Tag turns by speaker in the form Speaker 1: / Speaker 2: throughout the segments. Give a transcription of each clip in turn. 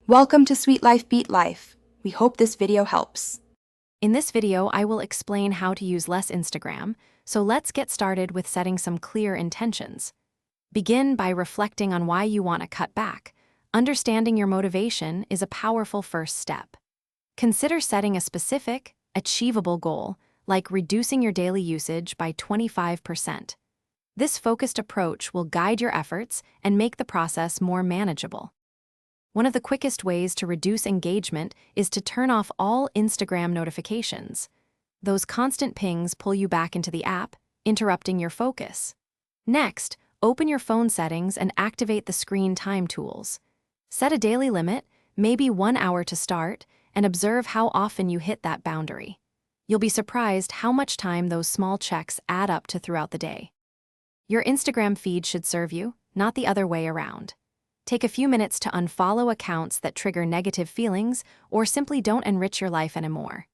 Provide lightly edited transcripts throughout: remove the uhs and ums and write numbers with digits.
Speaker 1: Welcome to Sweet Life Beat Life. We hope this video helps.
Speaker 2: In this video, I will explain how to use less Instagram, so let's get started with setting some clear intentions. Begin by reflecting on why you want to cut back. Understanding your motivation is a powerful first step. Consider setting a specific, achievable goal, like reducing your daily usage by 25%. This focused approach will guide your efforts and make the process more manageable. One of the quickest ways to reduce engagement is to turn off all Instagram notifications. Those constant pings pull you back into the app, interrupting your focus. Next, open your phone settings and activate the screen time tools. Set a daily limit, maybe 1 hour to start, and observe how often you hit that boundary. You'll be surprised how much time those small checks add up to throughout the day. Your Instagram feed should serve you, not the other way around. Take a few minutes to unfollow accounts that trigger negative feelings or simply don't enrich your life anymore.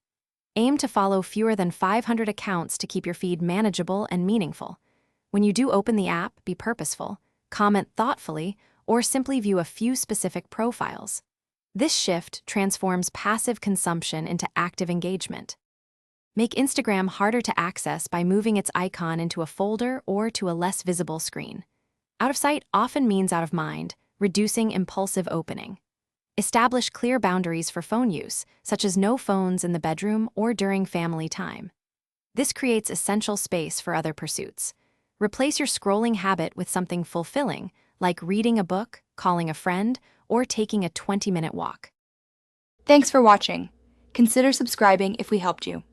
Speaker 2: Aim to follow fewer than 500 accounts to keep your feed manageable and meaningful. When you do open the app, be purposeful, comment thoughtfully, or simply view a few specific profiles. This shift transforms passive consumption into active engagement. Make Instagram harder to access by moving its icon into a folder or to a less visible screen. Out of sight often means out of mind, reducing impulsive opening. Establish clear boundaries for phone use, such as no phones in the bedroom or during family time. This creates essential space for other pursuits. Replace your scrolling habit with something fulfilling, like reading a book, calling a friend, or taking a 20-minute walk.
Speaker 1: Thanks for watching. Consider subscribing if we helped you.